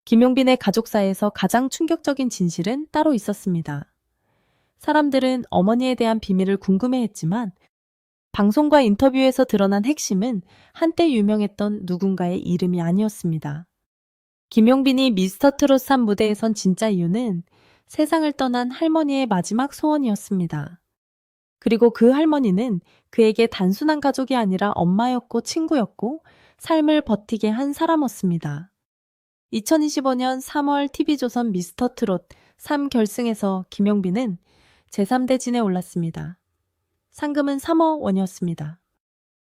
김용빈의 가족사에서 가장 충격적인 진실은 따로 있었습니다. 사람들은 어머니에 대한 비밀을 궁금해했지만 방송과 인터뷰에서 드러난 핵심은 한때 유명했던 누군가의 이름이 아니었습니다. 김용빈이 미스터 트롯 3 무대에 선 진짜 이유는 세상을 떠난 할머니의 마지막 소원이었습니다. 그리고 그 할머니는 그에게 단순한 가족이 아니라 엄마였고 친구였고 삶을 버티게 한 사람이었습니다. 2025년 3월 TV조선 미스터 트롯 3 결승에서 김용빈은 제3대진에 올랐습니다. 상금은 3억 원이었습니다.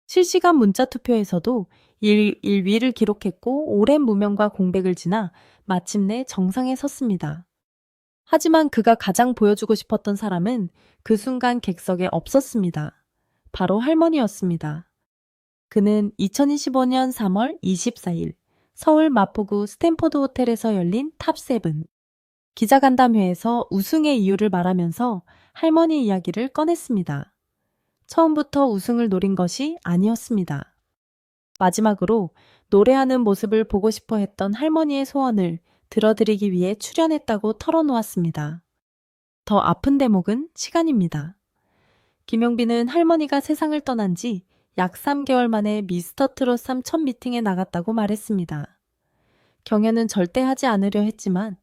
실시간 문자 투표에서도 1위를 기록했고 오랜 무명과 공백을 지나 마침내 정상에 섰습니다. 하지만 그가 가장 보여주고 싶었던 사람은 그 순간 객석에 없었습니다. 바로 할머니였습니다. 그는 2025년 3월 24일 서울 마포구 스탠포드 호텔에서 열린 탑7 기자간담회에서 우승의 이유를 말하면서 할머니 이야기를 꺼냈습니다. 처음부터 우승을 노린 것이 아니었습니다. 마지막으로 노래하는 모습을 보고 싶어 했던 할머니의 소원을 들어드리기 위해 출연했다고 털어놓았습니다. 더 아픈 대목은 시간입니다. 김용빈은 할머니가 세상을 떠난 지 약 3개월 만에 미스터 트롯 3 첫 미팅에 나갔다고 말했습니다. 경연은 절대 하지 않으려 했지만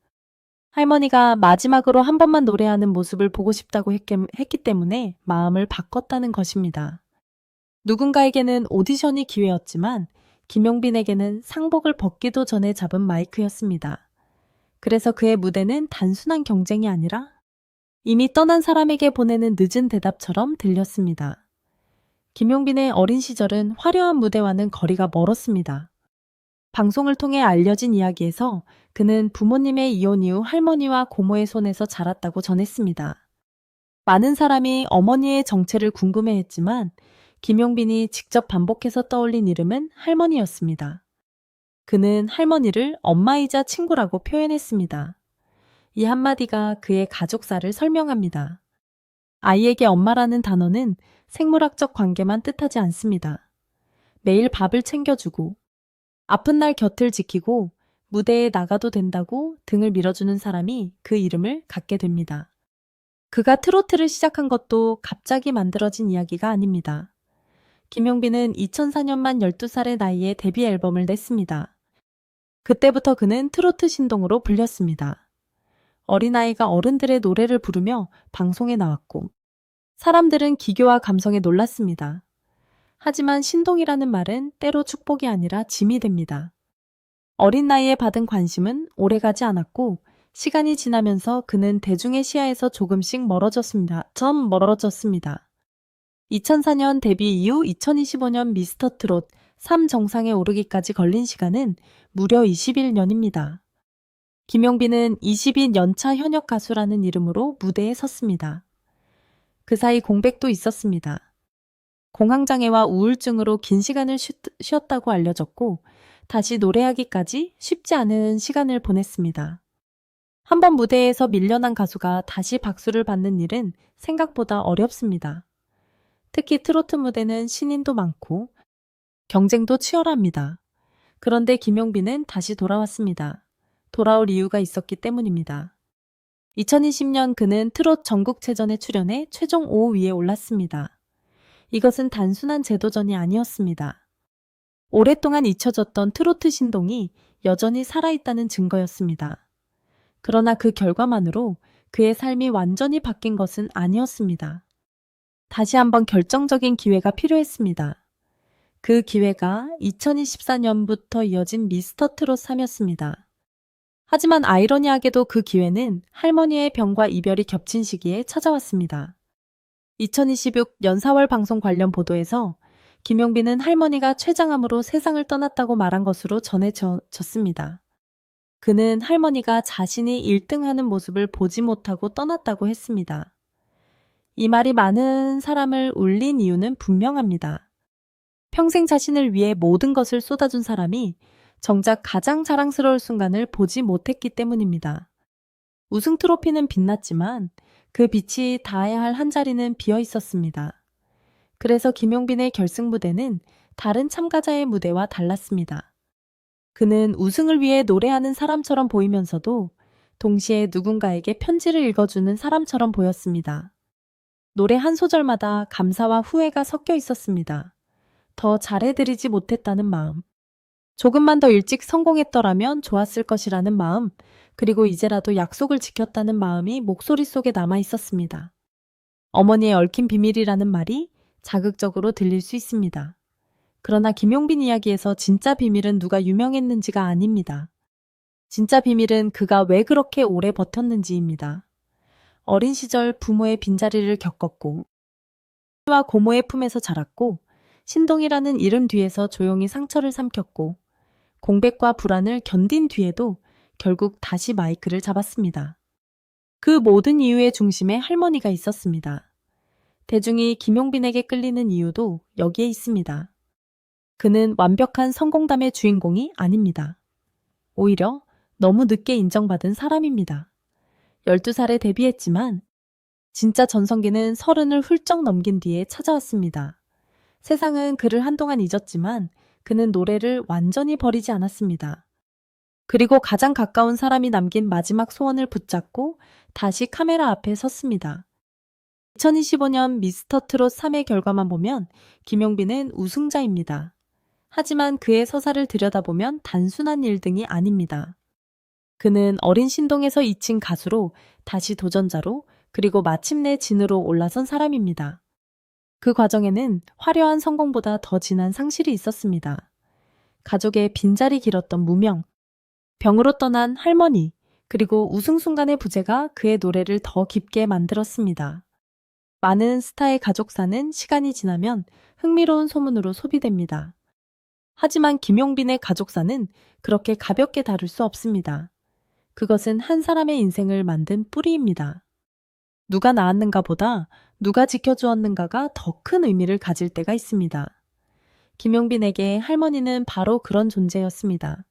할머니가 마지막으로 한 번만 노래하는 모습을 보고 싶다고 했기 때문에 마음을 바꿨다는 것입니다. 누군가에게는 오디션이 기회였지만 김용빈에게는 상복을 벗기도 전에 잡은 마이크였습니다. 그래서 그의 무대는 단순한 경쟁이 아니라 이미 떠난 사람에게 보내는 늦은 대답처럼 들렸습니다. 김용빈의 어린 시절은 화려한 무대와는 거리가 멀었습니다. 방송을 통해 알려진 이야기에서 그는 부모님의 이혼 이후 할머니와 고모의 손에서 자랐다고 전했습니다. 많은 사람이 어머니의 정체를 궁금해했지만 김용빈이 직접 반복해서 떠올린 이름은 할머니였습니다. 그는 할머니를 엄마이자 친구라고 표현했습니다. 이 한마디가 그의 가족사를 설명합니다. 아이에게 엄마라는 단어는 생물학적 관계만 뜻하지 않습니다. 매일 밥을 챙겨주고 아픈 날 곁을 지키고 무대에 나가도 된다고 등을 밀어주는 사람이 그 이름을 갖게 됩니다. 그가 트로트를 시작한 것도 갑자기 만들어진 이야기가 아닙니다. 김용빈은 2004년만 12살의 나이에 데뷔 앨범을 냈습니다. 그때부터 그는 트로트 신동으로 불렸습니다. 어린아이가 어른들의 노래를 부르며 방송에 나왔고 사람들은 기교와 감성에 놀랐습니다. 하지만 신동이라는 말은 때로 축복이 아니라 짐이 됩니다. 어린 나이에 받은 관심은 오래가지 않았고 시간이 지나면서 그는 대중의 시야에서 조금씩 멀어졌습니다. 2004년 데뷔 이후 2025년 미스터 트롯 3 정상에 오르기까지 걸린 시간은 무려 21년입니다. 김용빈은 22년차 현역 가수라는 이름으로 무대에 섰습니다. 그 사이 공백도 있었습니다. 공황장애와 우울증으로 긴 시간을 쉬었다고 알려졌고 다시 노래하기까지 쉽지 않은 시간을 보냈습니다. 한 번 무대에서 밀려난 가수가 다시 박수를 받는 일은 생각보다 어렵습니다. 특히 트로트 무대는 신인도 많고 경쟁도 치열합니다. 그런데 김용빈은 다시 돌아왔습니다. 돌아올 이유가 있었기 때문입니다. 2020년 그는 트롯 전국체전에 출연해 최종 5위에 올랐습니다. 이것은 단순한 재도전이 아니었습니다. 오랫동안 잊혀졌던 트로트 신동이 여전히 살아있다는 증거였습니다. 그러나 그 결과만으로 그의 삶이 완전히 바뀐 것은 아니었습니다. 다시 한번 결정적인 기회가 필요했습니다. 그 기회가 2024년부터 이어진 미스터 트롯 3이었습니다. 하지만 아이러니하게도 그 기회는 할머니의 병과 이별이 겹친 시기에 찾아왔습니다. 2026년 4월 방송 관련 보도에서 김용빈은 할머니가 췌장암으로 세상을 떠났다고 말한 것으로 전해졌습니다. 그는 할머니가 자신이 1등하는 모습을 보지 못하고 떠났다고 했습니다. 이 말이 많은 사람을 울린 이유는 분명합니다. 평생 자신을 위해 모든 것을 쏟아준 사람이 정작 가장 자랑스러울 순간을 보지 못했기 때문입니다. 우승 트로피는 빛났지만 그 빛이 닿아야 할 한 자리는 비어 있었습니다. 그래서 김용빈의 결승 무대는 다른 참가자의 무대와 달랐습니다. 그는 우승을 위해 노래하는 사람처럼 보이면서도 동시에 누군가에게 편지를 읽어주는 사람처럼 보였습니다. 노래 한 소절마다 감사와 후회가 섞여 있었습니다. 더 잘해드리지 못했다는 마음, 조금만 더 일찍 성공했더라면 좋았을 것이라는 마음, 그리고 이제라도 약속을 지켰다는 마음이 목소리 속에 남아 있었습니다. 어머니의 얽힌 비밀이라는 말이 자극적으로 들릴 수 있습니다. 그러나 김용빈 이야기에서 진짜 비밀은 누가 유명했는지가 아닙니다. 진짜 비밀은 그가 왜 그렇게 오래 버텼는지입니다. 어린 시절 부모의 빈자리를 겪었고, 와 고모의 품에서 자랐고, 신동이라는 이름 뒤에서 조용히 상처를 삼켰고, 공백과 불안을 견딘 뒤에도 결국 다시 마이크를 잡았습니다. 그 모든 이유의 중심에 할머니가 있었습니다. 대중이 김용빈에게 끌리는 이유도 여기에 있습니다. 그는 완벽한 성공담의 주인공이 아닙니다. 오히려 너무 늦게 인정받은 사람입니다. 12살에 데뷔했지만 진짜 전성기는 30을 훌쩍 넘긴 뒤에 찾아왔습니다. 세상은 그를 한동안 잊었지만 그는 노래를 완전히 버리지 않았습니다. 그리고 가장 가까운 사람이 남긴 마지막 소원을 붙잡고 다시 카메라 앞에 섰습니다. 2025년 미스터 트롯 3회 결과만 보면 김용빈은 우승자입니다. 하지만 그의 서사를 들여다보면 단순한 1등이 아닙니다. 그는 어린 신동에서 잊힌 가수로 다시 도전자로 그리고 마침내 진으로 올라선 사람입니다. 그 과정에는 화려한 성공보다 더 진한 상실이 있었습니다. 가족의 빈자리 길었던 무명, 병으로 떠난 할머니, 그리고 우승 순간의 부재가 그의 노래를 더 깊게 만들었습니다. 많은 스타의 가족사는 시간이 지나면 흥미로운 소문으로 소비됩니다. 하지만 김용빈의 가족사는 그렇게 가볍게 다룰 수 없습니다. 그것은 한 사람의 인생을 만든 뿌리입니다. 누가 낳았는가 보다 누가 지켜주었는가가 더 큰 의미를 가질 때가 있습니다. 김용빈에게 할머니는 바로 그런 존재였습니다.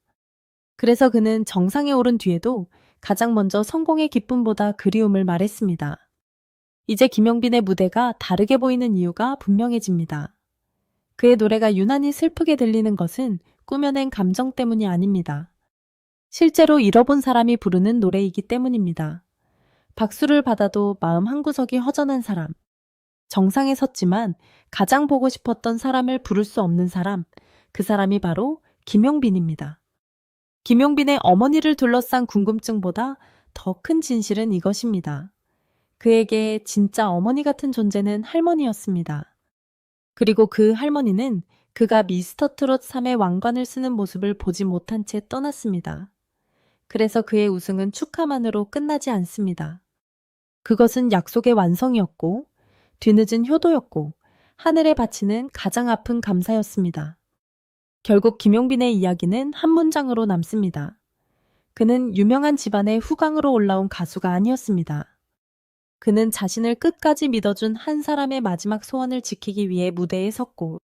그래서 그는 정상에 오른 뒤에도 가장 먼저 성공의 기쁨보다 그리움을 말했습니다. 이제 김용빈의 무대가 다르게 보이는 이유가 분명해집니다. 그의 노래가 유난히 슬프게 들리는 것은 꾸며낸 감정 때문이 아닙니다. 실제로 잃어본 사람이 부르는 노래이기 때문입니다. 박수를 받아도 마음 한구석이 허전한 사람, 정상에 섰지만 가장 보고 싶었던 사람을 부를 수 없는 사람, 그 사람이 바로 김용빈입니다. 김용빈의 어머니를 둘러싼 궁금증보다 더 큰 진실은 이것입니다. 그에게 진짜 어머니 같은 존재는 할머니였습니다. 그리고 그 할머니는 그가 미스터 트롯 3의 왕관을 쓰는 모습을 보지 못한 채 떠났습니다. 그래서 그의 우승은 축하만으로 끝나지 않습니다. 그것은 약속의 완성이었고, 뒤늦은 효도였고, 하늘에 바치는 가장 아픈 감사였습니다. 결국 김용빈의 이야기는 한 문장으로 남습니다. 그는 유명한 집안의 후광으로 올라온 가수가 아니었습니다. 그는 자신을 끝까지 믿어준 한 사람의 마지막 소원을 지키기 위해 무대에 섰고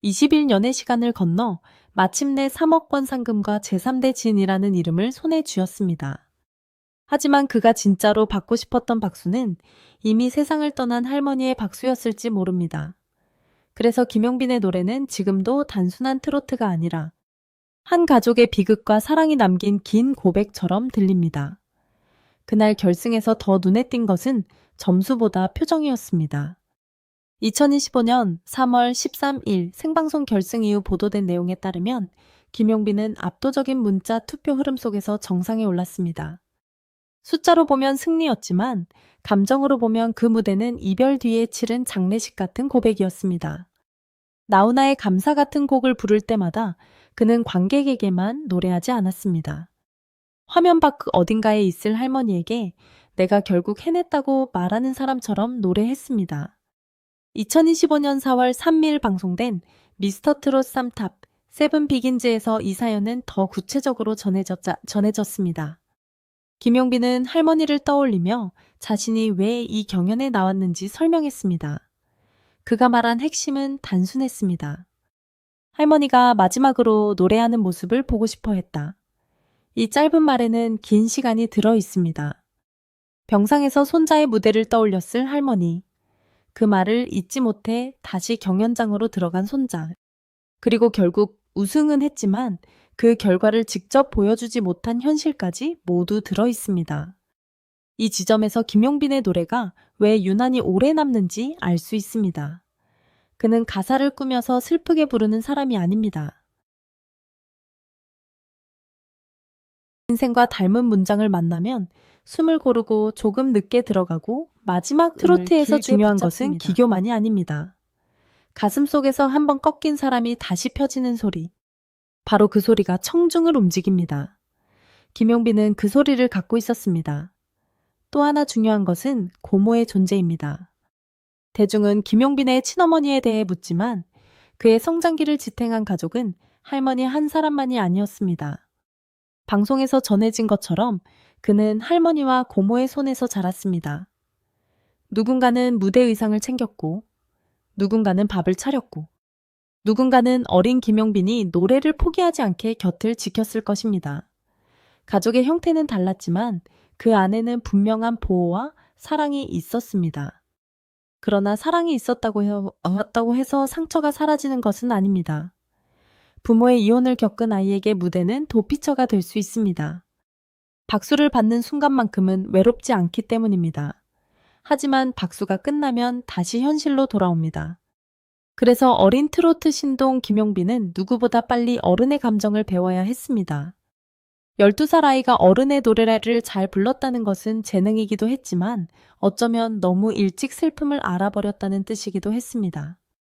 21년의 시간을 건너 마침내 3억 원 상금과 제3대 진이라는 이름을 손에 쥐었습니다. 하지만 그가 진짜로 받고 싶었던 박수는 이미 세상을 떠난 할머니의 박수였을지 모릅니다. 그래서 김용빈의 노래는 지금도 단순한 트로트가 아니라 한 가족의 비극과 사랑이 남긴 긴 고백처럼 들립니다. 그날 결승에서 더 눈에 띈 것은 점수보다 표정이었습니다. 2025년 3월 13일 생방송 결승 이후 보도된 내용에 따르면 김용빈은 압도적인 문자 투표 흐름 속에서 정상에 올랐습니다. 숫자로 보면 승리였지만 감정으로 보면 그 무대는 이별 뒤에 치른 장례식 같은 고백이었습니다. 나훈아의 감사 같은 곡을 부를 때마다 그는 관객에게만 노래하지 않았습니다. 화면 밖 어딘가에 있을 할머니에게 내가 결국 해냈다고 말하는 사람처럼 노래했습니다. 2025년 4월 3일 방송된 미스터 트롯 3탑 세븐 비긴즈에서 이 사연은 더 구체적으로 전해졌습니다. 김용빈은 할머니를 떠올리며 자신이 왜 이 경연에 나왔는지 설명했습니다. 그가 말한 핵심은 단순했습니다. 할머니가 마지막으로 노래하는 모습을 보고 싶어 했다. 이 짧은 말에는 긴 시간이 들어 있습니다. 병상에서 손자의 무대를 떠올렸을 할머니. 그 말을 잊지 못해 다시 경연장으로 들어간 손자. 그리고 결국 우승은 했지만 그 결과를 직접 보여주지 못한 현실까지 모두 들어 있습니다. 이 지점에서 김용빈의 노래가 왜 유난히 오래 남는지 알 수 있습니다. 그는 가사를 꾸며서 슬프게 부르는 사람이 아닙니다. 인생과 닮은 문장을 만나면 숨을 고르고 조금 늦게 들어가고 마지막 트로트에서 중요한 것은 기교만이 아닙니다. 가슴 속에서 한번 꺾인 사람이 다시 펴지는 소리. 바로 그 소리가 청중을 움직입니다. 김용빈은 그 소리를 갖고 있었습니다. 또 하나 중요한 것은 고모의 존재입니다. 대중은 김용빈의 친어머니에 대해 묻지만 그의 성장기를 지탱한 가족은 할머니 한 사람만이 아니었습니다. 방송에서 전해진 것처럼 그는 할머니와 고모의 손에서 자랐습니다. 누군가는 무대 의상을 챙겼고, 누군가는 밥을 차렸고, 누군가는 어린 김용빈이 노래를 포기하지 않게 곁을 지켰을 것입니다. 가족의 형태는 달랐지만 그 안에는 분명한 보호와 사랑이 있었습니다. 그러나 사랑이 있었다고 해서 상처가 사라지는 것은 아닙니다. 부모의 이혼을 겪은 아이에게 무대는 도피처가 될 수 있습니다. 박수를 받는 순간만큼은 외롭지 않기 때문입니다. 하지만 박수가 끝나면 다시 현실로 돌아옵니다. 그래서 어린 트로트 신동 김용빈은 누구보다 빨리 어른의 감정을 배워야 했습니다. 12살 아이가 어른의 노래를 잘 불렀다는 것은 재능이기도 했지만 어쩌면 너무 일찍 슬픔을 알아버렸다는 뜻이기도 했습니다.